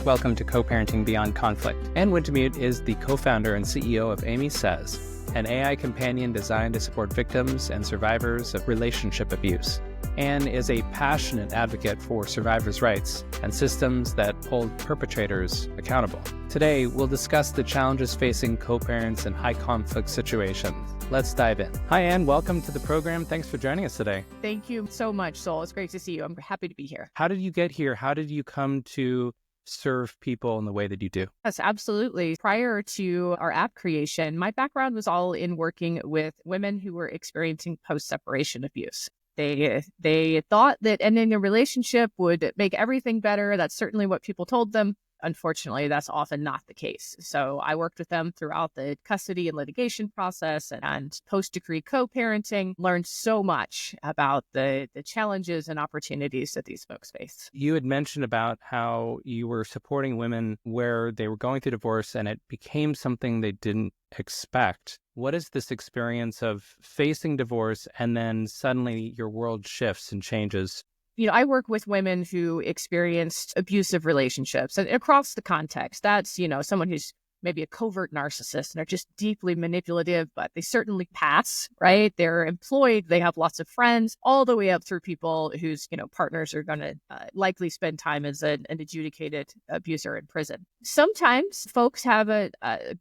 Welcome to Co-Parenting Beyond Conflict. Anne Wintemute is the co-founder and CEO of Aimee Says, an AI companion designed to support victims and survivors of relationship abuse. Anne is a passionate advocate for survivors' rights and systems that hold perpetrators accountable. Today, we'll discuss the challenges facing co-parents in high-conflict situations. Let's dive in. Hi, Anne. Welcome to the program. Thanks for joining us today. Thank you so much, Sol. It's great to see you. I'm happy to be here. How did you get here? How did you come to serve people in the way that you do? Yes, absolutely. Prior to our app creation, my background was all in working with women who were experiencing post-separation abuse. They thought that ending a relationship would make everything better. That's certainly what people told them. Unfortunately, that's often not the case. So I worked with them throughout the custody and litigation process and post-decree co-parenting, learned so much about the challenges and opportunities that these folks face. You had mentioned about how you were supporting women where they were going through divorce and it became something they didn't expect. What is this experience of facing divorce and then suddenly your world shifts and changes? I work with women who experienced abusive relationships and across the context. That's, someone who's maybe a covert narcissist and are just deeply manipulative, but they certainly pass, right? They're employed, they have lots of friends, all the way up through people whose, partners are going to likely spend time as an adjudicated abuser in prison. Sometimes folks have a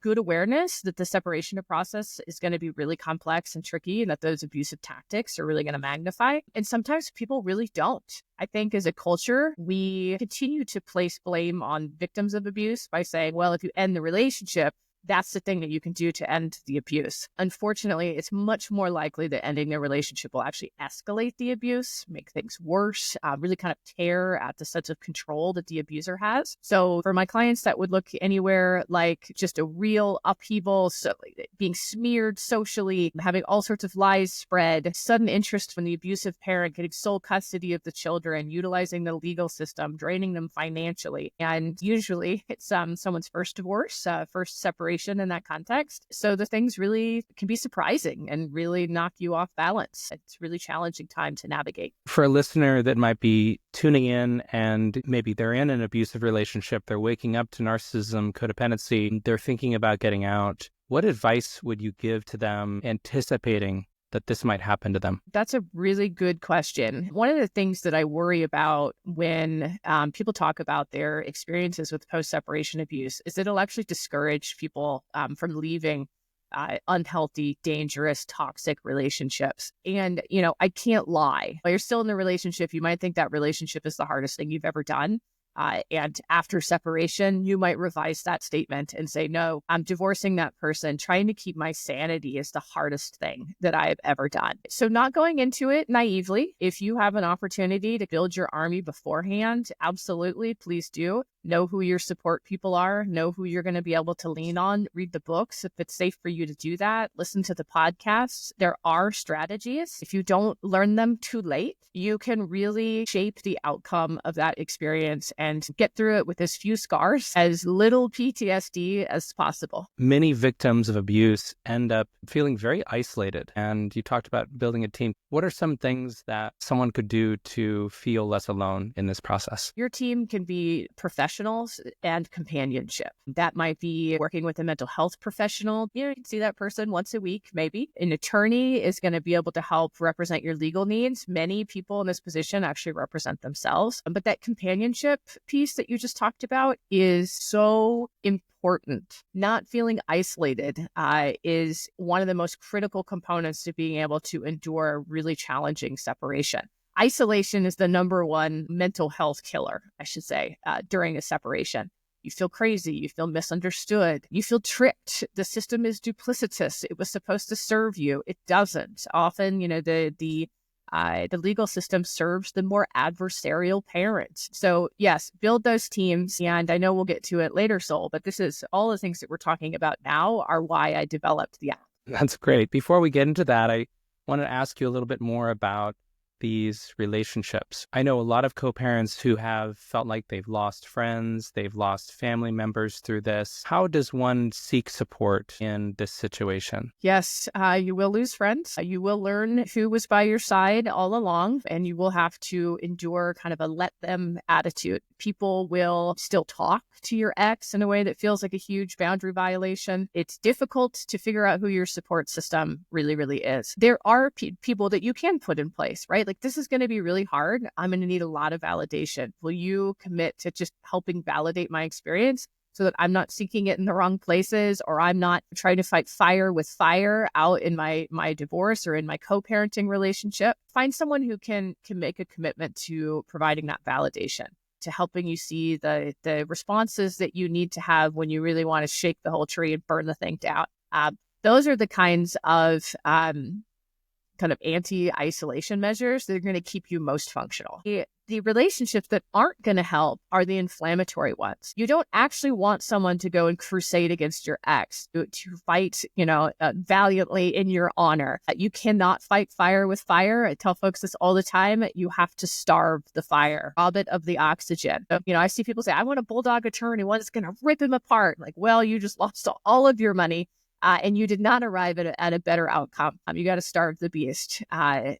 good awareness that the separation process is going to be really complex and tricky and that those abusive tactics are really going to magnify. And sometimes people really don't. I think as a culture, we continue to place blame on victims of abuse by saying, well, if you end the relationship, that's the thing that you can do to end the abuse. Unfortunately, it's much more likely that ending the relationship will actually escalate the abuse, make things worse, really kind of tear at the sense of control that the abuser has. So for my clients, that would look anywhere like just a real upheaval, so being smeared socially, having all sorts of lies spread, sudden interest from the abusive parent, getting sole custody of the children, utilizing the legal system, draining them financially. And usually it's someone's first divorce, first separation in that context. So the things really can be surprising and really knock you off balance. It's a really challenging time to navigate. For a listener that might be tuning in and maybe they're in an abusive relationship, they're waking up to narcissism, codependency, they're thinking about getting out, what advice would you give to them anticipating that this might happen to them? That's a really good question. One of the things that I worry about when people talk about their experiences with post-separation abuse is that it'll actually discourage people from leaving unhealthy, dangerous, toxic relationships. And, I can't lie. While you're still in the relationship, you might think that relationship is the hardest thing you've ever done. And after separation, you might revise that statement and say, no, I'm divorcing that person. Trying to keep my sanity is the hardest thing that I've ever done. So not going into it naively. If you have an opportunity to build your army beforehand, absolutely, please do. Know who your support people are, know who you're going to be able to lean on, read the books if it's safe for you to do that, listen to the podcasts. There are strategies. If you don't learn them too late, you can really shape the outcome of that experience and get through it with as few scars, as little PTSD as possible. Many victims of abuse end up feeling very isolated. And you talked about building a team. What are some things that someone could do to feel less alone in this process? Your team can be professionals and companionship. That might be working with a mental health professional. You can see that person once a week, maybe. An attorney is going to be able to help represent your legal needs. Many people in this position actually represent themselves. But that companionship piece that you just talked about is so important. Not feeling isolated is one of the most critical components to being able to endure a really challenging separation. Isolation is the number one mental health killer, I should say, during a separation. You feel crazy. You feel misunderstood. You feel tricked. The system is duplicitous. It was supposed to serve you. It doesn't. Often, the legal system serves the more adversarial parent. So yes, build those teams. And I know we'll get to it later, Sol, but this is all the things that we're talking about now are why I developed the app. That's great. Before we get into that, I want to ask you a little bit more about these relationships? I know a lot of co-parents who have felt like they've lost friends, they've lost family members through this. How does one seek support in this situation? Yes, you will lose friends. You will learn who was by your side all along, and you will have to endure kind of a let them attitude. People will still talk to your ex in a way that feels like a huge boundary violation. It's difficult to figure out who your support system really, really is. There are people that you can put in place, right? Like, this is going to be really hard. I'm going to need a lot of validation. Will you commit to just helping validate my experience so that I'm not seeking it in the wrong places, or I'm not trying to fight fire with fire out in my divorce or in my co-parenting relationship? Find someone who can make a commitment to providing that validation, to helping you see the responses that you need to have when you really want to shake the whole tree and burn the thing down. Those are the kinds of kind of anti-isolation measures that are going to keep you most functional. The relationships that aren't going to help are the inflammatory ones. You don't actually want someone to go and crusade against your ex, to fight, valiantly in your honor. You cannot fight fire with fire. I tell folks this all the time. You have to starve the fire, rob it of the oxygen. So, I see people say, I want a bulldog attorney, one that's going to rip him apart. Like, well, you just lost all of your money. And you did not arrive at a better outcome. You got to starve the beast.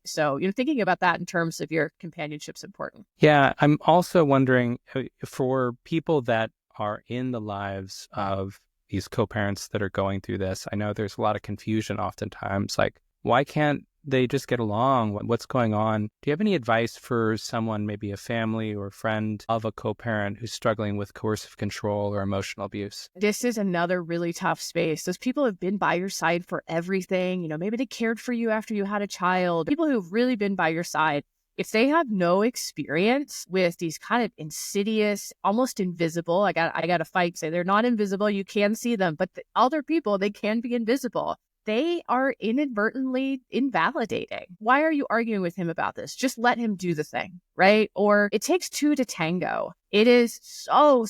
So, thinking about that in terms of your companionship is important. Yeah, I'm also wondering, for people that are in the lives of these co-parents that are going through this, I know there's a lot of confusion oftentimes. Like, why can't they just get along? What's going on? Do you have any advice for someone, maybe a family or friend of a co-parent who's struggling with coercive control or emotional abuse? This is another really tough space. Those people have been by your side for everything. Maybe they cared for you after you had a child. People who've really been by your side. If they have no experience with these kind of insidious, almost invisible, I got to fight, say they're not invisible. You can see them, but the other people, they can be invisible. They are inadvertently invalidating. Why are you arguing with him about this? Just let him do the thing, right? Or it takes two to tango. It is so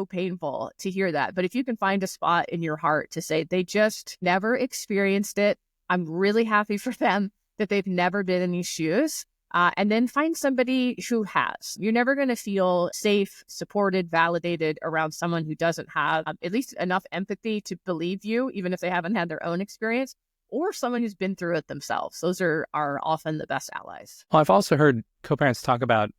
painful to hear that. But if you can find a spot in your heart to say they just never experienced it, I'm really happy for them that they've never been in these shoes. And then find somebody who has. You're never going to feel safe, supported, validated around someone who doesn't have at least enough empathy to believe you, even if they haven't had their own experience, or someone who's been through it themselves. Those are often the best allies. Well, I've also heard co-parents talk about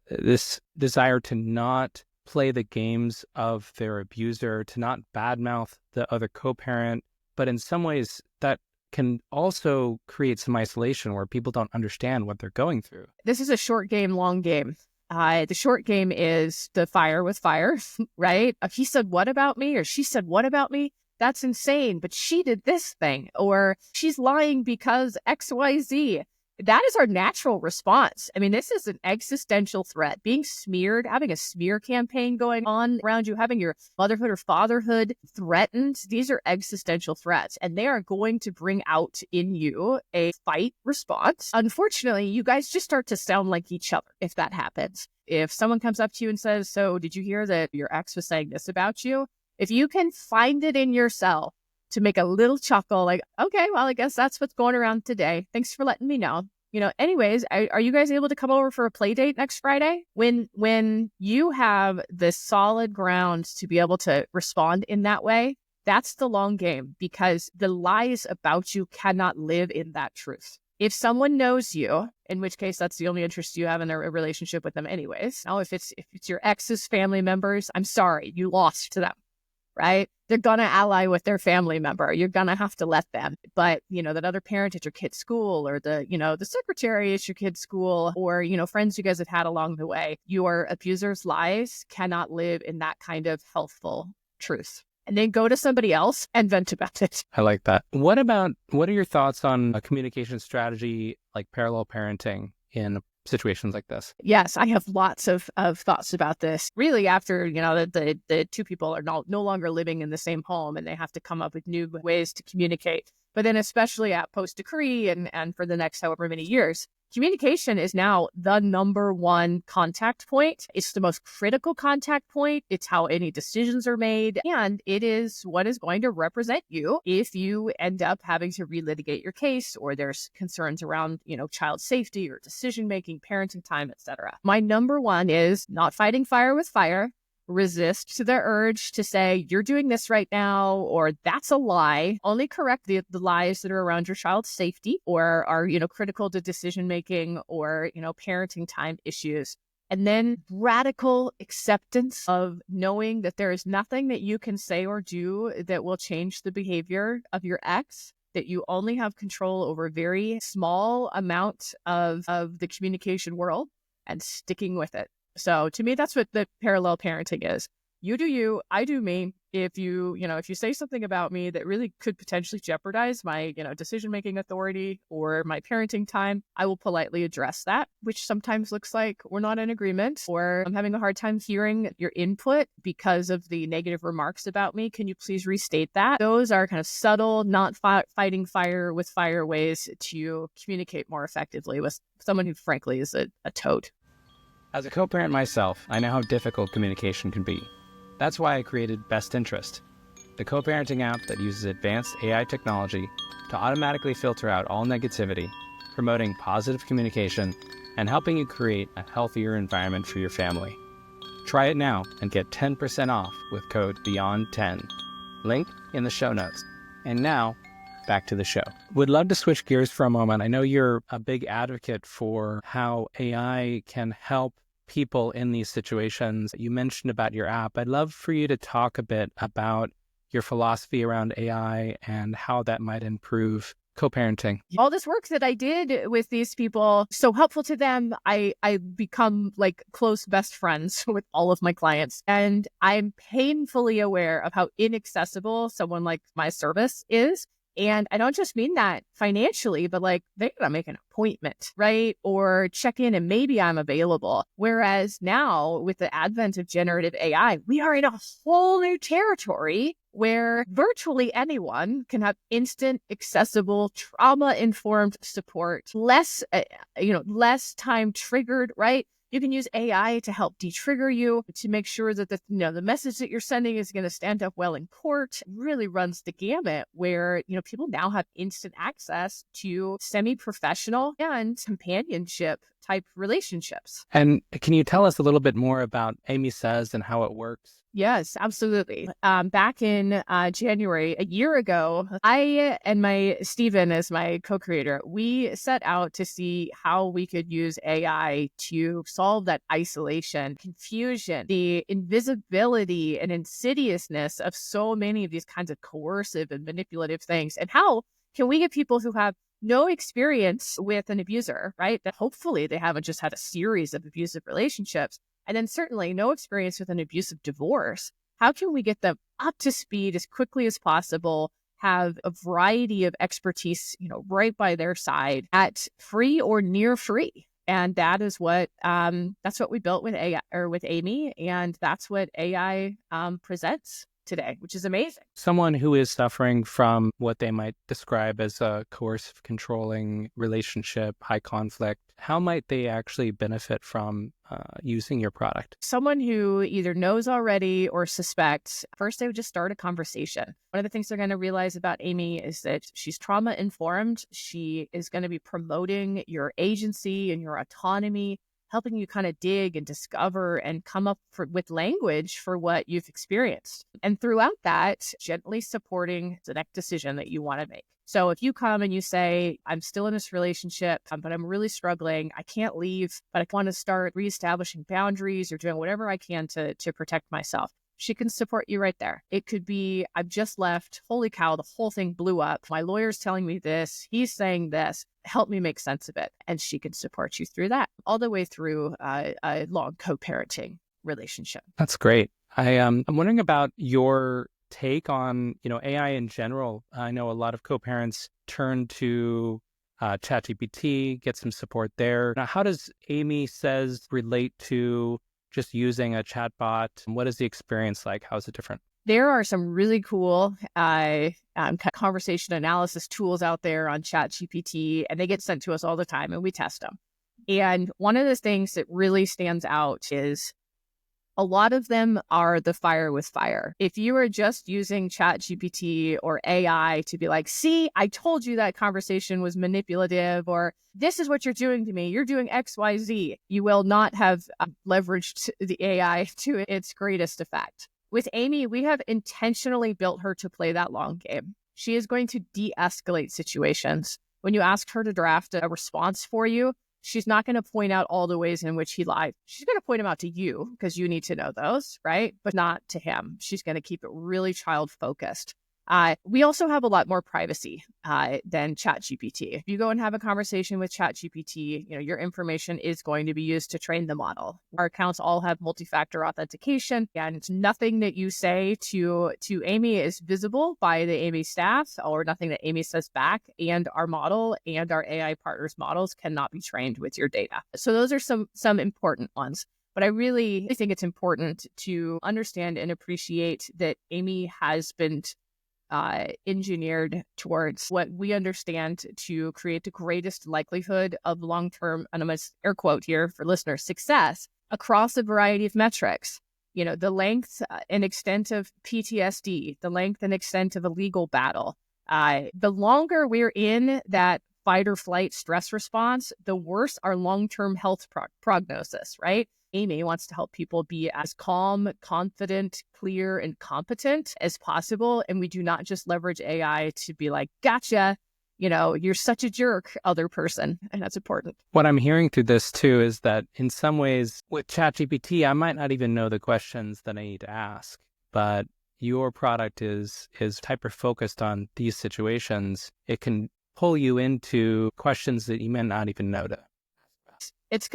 this desire to not play the games of their abuser, to not badmouth the other co-parent, but in some ways that can also create some isolation where people don't understand what they're going through. This is a short game, long game. The short game is the fire with fire, right? He said, what about me? Or she said, what about me? That's insane, but she did this thing. Or she's lying because XYZ. That is our natural response. I mean, this is an existential threat. Being smeared, having a smear campaign going on around you, having your motherhood or fatherhood threatened. These are existential threats, and they are going to bring out in you a fight response. Unfortunately, you guys just start to sound like each other if that happens. If someone comes up to you and says, so did you hear that your ex was saying this about you? If you can find it in yourself to make a little chuckle, like, okay, well, I guess that's what's going around today. Thanks for letting me know. Anyways, are you guys able to come over for a play date next Friday? When you have the solid grounds to be able to respond in that way, that's the long game, because the lies about you cannot live in that truth. If someone knows you, in which case that's the only interest you have in a relationship with them anyways. Now, if it's your ex's family members, I'm sorry, you lost to them. Right? They're going to ally with their family member. You're going to have to let them. But, that other parent at your kid's school, or the secretary at your kid's school, or, friends you guys have had along the way, your abuser's lies cannot live in that kind of healthful truth. And then go to somebody else and vent about it. I like that. What are your thoughts on a communication strategy like parallel parenting in situations like this? Yes, I have lots of thoughts about this. Really, after, the two people are no longer living in the same home, and they have to come up with new ways to communicate. But then especially at post-decree and for the next however many years, Communication is now the number one contact point. It's the most critical contact point. It's how any decisions are made. And it is what is going to represent you if you end up having to relitigate your case, or there's concerns around, child safety or decision making, parenting time, etc. My number one is not fighting fire with fire. Resist to the urge to say, you're doing this right now, or that's a lie. Only correct the lies that are around your child's safety or are, critical to decision making or, parenting time issues. And then radical acceptance of knowing that there is nothing that you can say or do that will change the behavior of your ex, that you only have control over a very small amount of the communication world, and sticking with it. So to me, that's what the parallel parenting is. You do you, I do me. If you say something about me that really could potentially jeopardize my, decision-making authority or my parenting time, I will politely address that, which sometimes looks like we're not in agreement, or I'm having a hard time hearing your input because of the negative remarks about me. Can you please restate that? Those are kind of subtle, not fighting fire with fire ways to communicate more effectively with someone who frankly is a toad. As a co-parent myself, I know how difficult communication can be. That's why I created BestInterest, the co-parenting app that uses advanced AI technology to automatically filter out all negativity, promoting positive communication, and helping you create a healthier environment for your family. Try it now and get 10% off with code BEYOND10. Link in the show notes. And now, back to the show. Would love to switch gears for a moment. I know you're a big advocate for how AI can help people in these situations. You mentioned about your app. I'd love for you to talk a bit about your philosophy around AI and how that might improve co-parenting. All this work that I did with these people, so helpful to them. I become like close best friends with all of my clients. And I'm painfully aware of how inaccessible someone like my service is. And I don't just mean that financially, but like they gotta make an appointment, right? Or check in and maybe I'm available. Whereas now with the advent of generative AI, we are in a whole new territory where virtually anyone can have instant, accessible, trauma-informed support, less time triggered, right? You can use AI to help de-trigger you, to make sure that the message that you're sending is going to stand up well in court. It really runs the gamut where, people now have instant access to semi-professional and companionship type relationships. And can you tell us a little bit more about Aimee Says and how it works? Yes, absolutely. Back in January, a year ago, I and Stephen as my co-creator, we set out to see how we could use AI to solve that isolation, confusion, the invisibility and insidiousness of so many of these kinds of coercive and manipulative things. And how can we get people who have no experience with an abuser, right? That hopefully they haven't just had a series of abusive relationships, and then certainly no experience with an abusive divorce. How can we get them up to speed as quickly as possible, have a variety of expertise, right by their side at free or near free? And that is that's what we built with AI or with Aimee, and that's what AI presents today, which is amazing. Someone who is suffering from what they might describe as a coercive, controlling relationship, high conflict, how might they actually benefit from using your product? Someone who either knows already or suspects, first they would just start a conversation. One of the things they're going to realize about Aimee is that she's trauma informed. She is going to be promoting your agency and your autonomy, helping you kind of dig and discover and come up with language for what you've experienced. And throughout that, gently supporting the next decision that you want to make. So if you come and you say, I'm still in this relationship, but I'm really struggling, I can't leave, but I want to start reestablishing boundaries or doing whatever I can to protect myself, she can support you right there. It could be, I've just left, holy cow, the whole thing blew up. My lawyer's telling me this, he's saying this, help me make sense of it. And she can support you through that, all the way through a long co-parenting relationship. That's great. I'm wondering about your take on, AI in general. I know a lot of co-parents turn to ChatGPT, get some support there. Now, how does Aimee Says relate to just using a chatbot? What is the experience like? How is it different? There are some really cool conversation analysis tools out there on ChatGPT, and they get sent to us all the time, and we test them. And one of the things that really stands out is a lot of them are the fire with fire. If you are just using ChatGPT or AI to be like, see, I told you that conversation was manipulative, or this is what you're doing to me, you're doing X, Y, Z, you will not have leveraged the AI to its greatest effect. With Aimee, we have intentionally built her to play that long game. She is going to de-escalate situations. When you ask her to draft a response for you, she's not going to point out all the ways in which he lied. She's going to point them out to you because you need to know those, right? But not to him. She's going to keep it really child focused. We also have a lot more privacy than ChatGPT. If you go and have a conversation with ChatGPT, your information is going to be used to train the model. Our accounts all have multi-factor authentication, and nothing that you say to Aimee is visible by the Aimee staff, or nothing that Aimee says back. And our model and our AI partners' models cannot be trained with your data. So those are some important ones. But I really think it's important to understand and appreciate that Aimee has been engineered towards what we understand to create the greatest likelihood of long-term, and I'm going to air quote here for listeners, success across a variety of metrics. The length and extent of PTSD, the length and extent of a legal battle. The longer we're in that fight or flight stress response, the worse our long-term health prognosis, right? Aimee wants to help people be as calm, confident, clear, and competent as possible. And we do not just leverage AI to be like, gotcha, you're such a jerk, other person. And that's important. What I'm hearing through this too is that in some ways with ChatGPT, I might not even know the questions that I need to ask, but your product is hyper focused on these situations. It can pull you into questions that you may not even know to. She's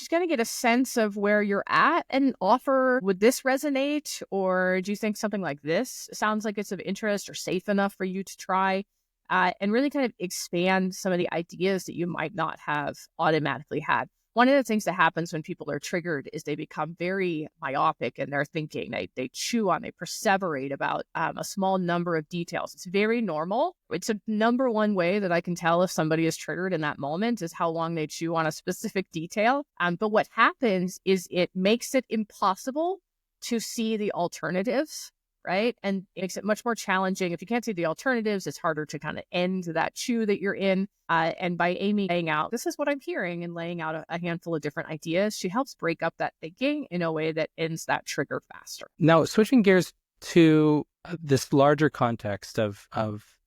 gonna get a sense of where you're at and offer, would this resonate? Or do you think something like this sounds like it's of interest or safe enough for you to try? And really kind of expand some of the ideas that you might not have automatically had. One of the things that happens when people are triggered is they become very myopic in their thinking. They chew on, they perseverate about a small number of details. It's very normal. It's a number one way that I can tell if somebody is triggered in that moment is how long they chew on a specific detail. But what happens is it makes it impossible to see the alternatives, right? And it makes it much more challenging. If you can't see the alternatives, it's harder to kind of end that chew that you're in. And by Aimee laying out, this is what I'm hearing, and laying out a handful of different ideas, she helps break up that thinking in a way that ends that trigger faster. Now, switching gears to this larger context of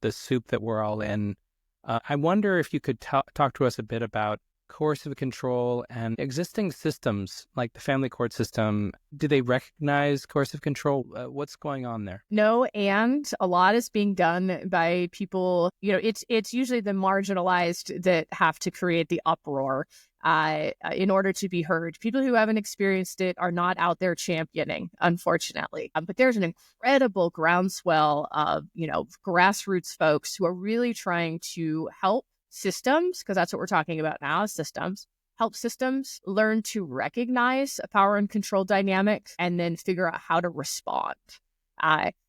the soup that we're all in, I wonder if you could talk to us a bit about coercive control and existing systems like the family court system. Do they recognize coercive control? What's going on there? No, and a lot is being done by people, it's usually the marginalized that have to create the uproar in order to be heard. People who haven't experienced it are not out there championing, unfortunately. But there's an incredible groundswell of, grassroots folks who are really trying to help systems, because that's what we're talking about now, systems, help systems learn to recognize a power and control dynamic and then figure out how to respond.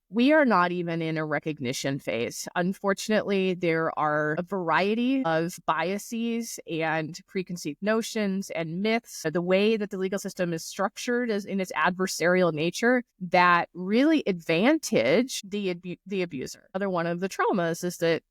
We are not even in a recognition phase. Unfortunately, there are a variety of biases and preconceived notions and myths, the way that the legal system is structured is in its adversarial nature, that really advantage the abuser. Another one of the traumas is that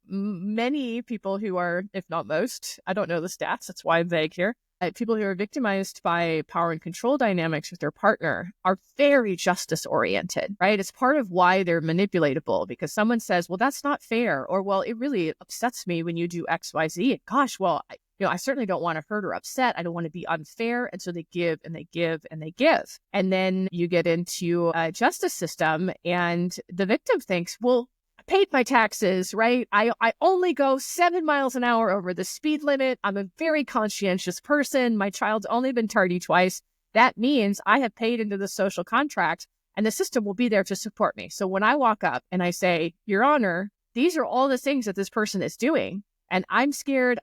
many people who are, if not most, I don't know the stats, that's why I'm vague here, people who are victimized by power and control dynamics with their partner are very justice oriented, right? It's part of why they're manipulatable, because someone says, well, that's not fair, or, well, it really upsets me when you do X, Y, Z. Gosh, well, I certainly don't want to hurt or upset. I don't want to be unfair. And so they give and they give and they give. And then you get into a justice system and the victim thinks, well, paid my taxes, right? I only go 7 miles an hour over the speed limit. I'm a very conscientious person. My child's only been tardy twice. That means I have paid into the social contract and the system will be there to support me. So when I walk up and I say, Your Honor, these are all the things that this person is doing, and I'm scared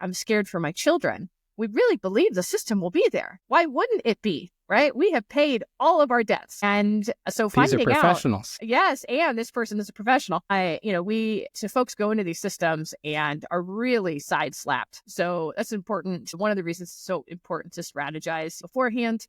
for my children, we really believe the system will be there. Why wouldn't it be? right? We have paid all of our debts. And so These are finding out, professionals. yes, and this person is a professional. So folks go into these systems and are really side slapped. So that's important. One of the reasons it's so important to strategize beforehand.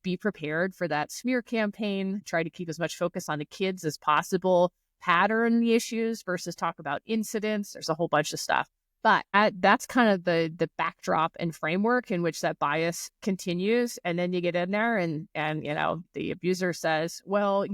Be prepared for that smear campaign. Try to keep as much focus on the kids as possible. Pattern the issues versus talk about incidents. There's a whole bunch of stuff. But that's kind of the backdrop and framework in which that bias continues. And then you get in there and the abuser says, well,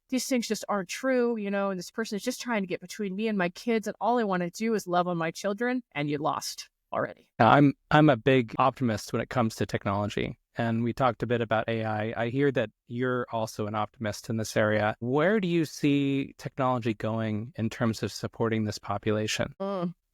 these things just aren't true, and this person is just trying to get between me and my kids. And all I want to do is love on my children. And you lost already. I'm a big optimist when it comes to technology. And we talked a bit about AI. I hear that you're also an optimist in this area. Where do you see technology going in terms of supporting this population?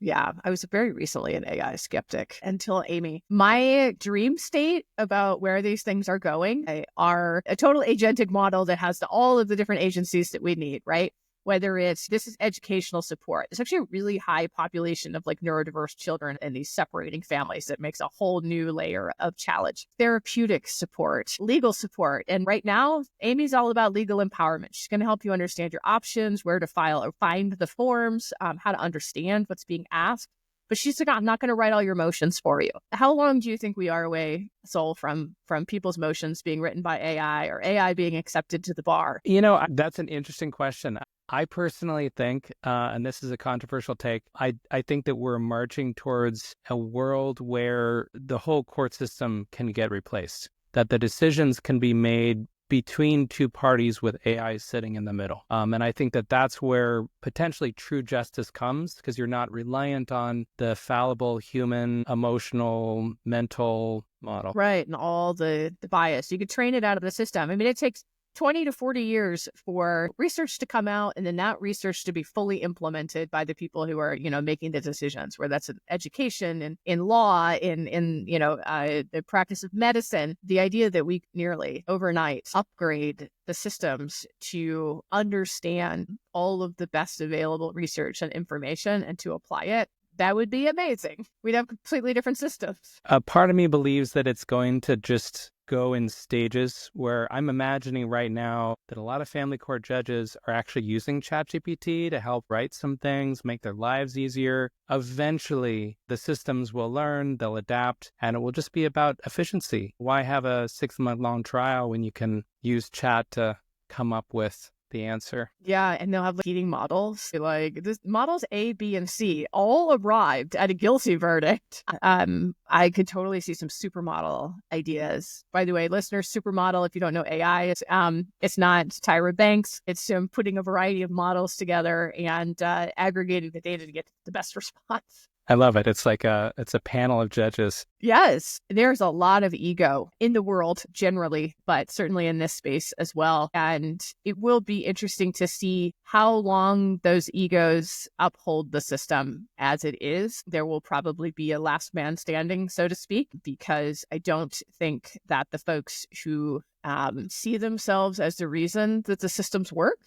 Yeah, I was very recently an AI skeptic until Aimee. My dream state about where these things are going are a total agentic model that has all of the different agencies that we need, right? Whether this is educational support. There's actually a really high population of like neurodiverse children in these separating families that makes a whole new layer of challenge. Therapeutic support, legal support. And right now, Aimee's all about legal empowerment. She's going to help you understand your options, where to file or find the forms, how to understand what's being asked. But she's like, I'm not going to write all your motions for you. How long do you think we are away, Sol, from people's motions being written by AI or AI being accepted to the bar? That's an interesting question. I personally think, and this is a controversial take, I think that we're marching towards a world where the whole court system can get replaced, that the decisions can be made between two parties with AI sitting in the middle. And I think that that's where potentially true justice comes, because you're not reliant on the fallible human, emotional, mental model. Right, and all the bias. You could train it out of the system. I mean, it takes 20 to 40 years for research to come out and then that research to be fully implemented by the people who are, making the decisions, where that's in education and in law, in the practice of medicine. The idea that we nearly overnight upgrade the systems to understand all of the best available research and information and to apply it, that would be amazing. We'd have completely different systems. A part of me believes that it's going to just go in stages, where I'm imagining right now that a lot of family court judges are actually using ChatGPT to help write some things, make their lives easier. Eventually, the systems will learn, they'll adapt, and it will just be about efficiency. Why have a 6-month-long trial when you can use chat to come up with the answer? Yeah, and they'll have heating models. Like this models A, B, and C all arrived at a guilty verdict. I could totally see some supermodel ideas. By the way, listeners, supermodel, if you don't know AI, it's not Tyra Banks. It's putting a variety of models together and aggregating the data to get the best response. I love it. It's like it's a panel of judges. Yes, there's a lot of ego in the world generally, but certainly in this space as well. And it will be interesting to see how long those egos uphold the system as it is. There will probably be a last man standing, so to speak, because I don't think that the folks who see themselves as the reason that the systems work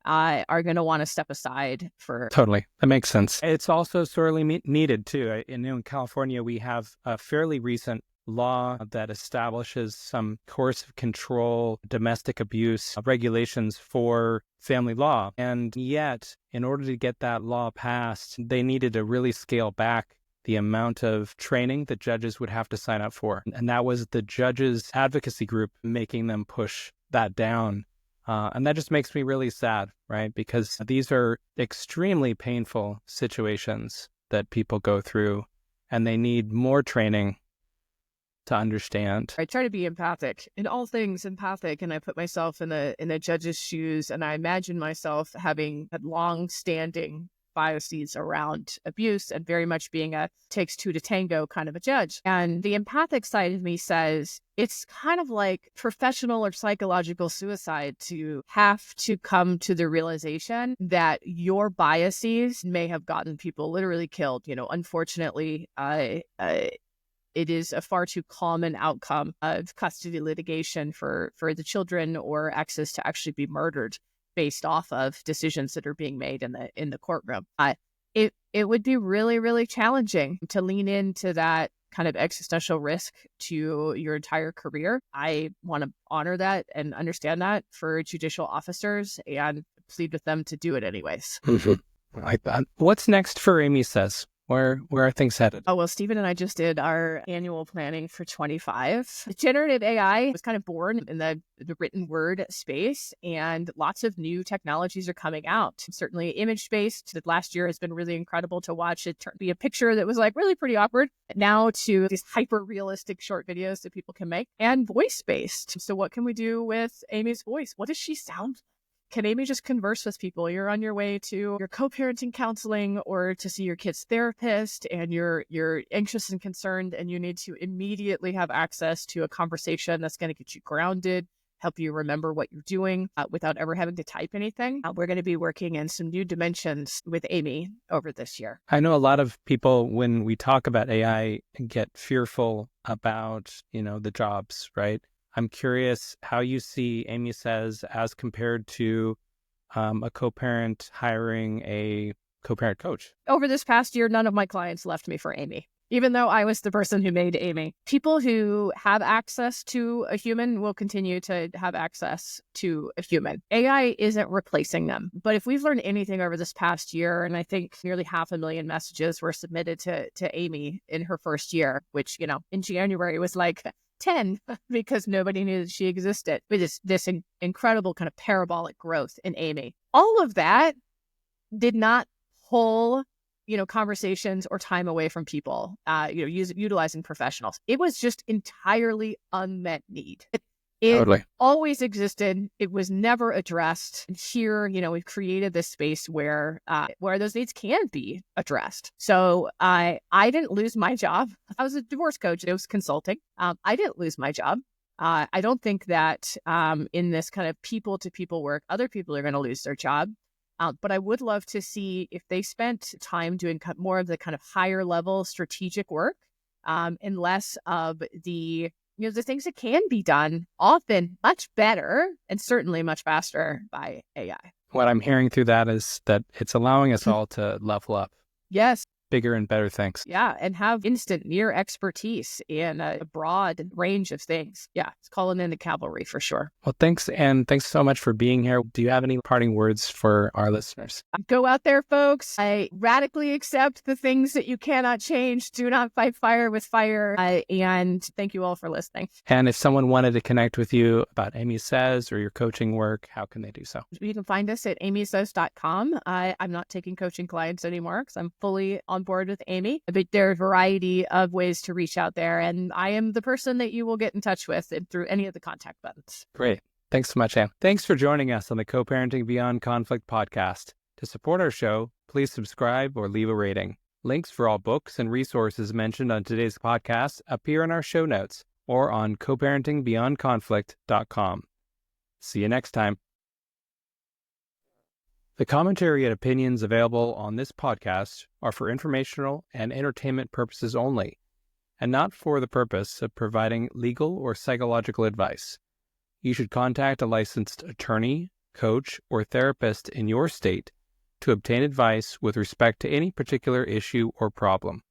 are going to want to step aside for... Totally. That makes sense. It's also sorely needed, too. In California, we have a fairly recent law that establishes some coercive control, domestic abuse regulations for family law. And yet, in order to get that law passed, they needed to really scale back the amount of training that judges would have to sign up for. And that was the judges' advocacy group making them push that down. And that just makes me really sad, right? Because these are extremely painful situations that people go through, and they need more training to understand. I try to be empathic in all things empathic, and I put myself in the judge's shoes, and I imagine myself having had long-standing biases around abuse and very much being a takes two to tango kind of a judge. And the empathic side of me says it's kind of like professional or psychological suicide to have to come to the realization that your biases may have gotten people literally killed. Unfortunately, it is a far too common outcome of custody litigation for the children or exes to actually be murdered based off of decisions that are being made in the courtroom. It would be really, really challenging to lean into that kind of existential risk to your entire career. I want to honor that and understand that for judicial officers and plead with them to do it anyways. I like that. What's next for Aimee Says? Where are things headed? Oh, well, Stephen and I just did our annual planning for 25. Generative AI was kind of born in the written word space, and lots of new technologies are coming out. Certainly image-based. The last year has been really incredible to watch it be a picture that was like really pretty awkward, now to these hyper-realistic short videos that people can make, and voice-based. So what can we do with Aimee's voice? What does she sound like? Can Aimee just converse with people? You're on your way to your co-parenting counseling or to see your kid's therapist, and you're anxious and concerned, and you need to immediately have access to a conversation that's going to get you grounded, help you remember what you're doing without ever having to type anything. We're going to be working in some new dimensions with Aimee over this year. I know a lot of people, when we talk about AI, get fearful about, the jobs, right? I'm curious how you see Aimee Says as compared to a co-parent hiring a co-parent coach. Over this past year, none of my clients left me for Aimee, even though I was the person who made Aimee. People who have access to a human will continue to have access to a human. AI isn't replacing them. But if we've learned anything over this past year, and I think nearly 500,000 messages were submitted to Aimee in her first year, which, in January was like 10 because nobody knew that she existed, with this incredible kind of parabolic growth in Aimee. All of that did not pull, conversations or time away from people, utilizing professionals. It was just entirely unmet need. It Totally. always existed. It was never addressed. And here, we've created this space where those needs can be addressed. So I didn't lose my job. I was a divorce coach. It was consulting. I didn't lose my job. I don't think that in this kind of people-to-people work, other people are going to lose their job. But I would love to see if they spent time doing more of the kind of higher level strategic work and less of the things that can be done often much better and certainly much faster by AI. What I'm hearing through that is that it's allowing us all to level up. Yes. Bigger and better things. Yeah, and have instant near expertise in a broad range of things. Yeah, it's calling in the cavalry for sure. Well, thanks. And thanks so much for being here. Do you have any parting words for our listeners? Go out there, folks. I radically accept the things that you cannot change. Do not fight fire with fire. And thank you all for listening. And if someone wanted to connect with you about Aimee Says or your coaching work, how can they do so? You can find us at aimeesays.com. I'm not taking coaching clients anymore because I'm fully on board with Aimee, but there are a variety of ways to reach out there, and I am the person that you will get in touch with through any of the contact buttons. Great. Thanks so much, Anne. Thanks for joining us on the Co-Parenting Beyond Conflict podcast. To support our show, please subscribe or leave a rating. Links for all books and resources mentioned on today's podcast appear in our show notes or on coparentingbeyondconflict.com. See you next time. The commentary and opinions available on this podcast are for informational and entertainment purposes only, and not for the purpose of providing legal or psychological advice. You should contact a licensed attorney, coach, or therapist in your state to obtain advice with respect to any particular issue or problem.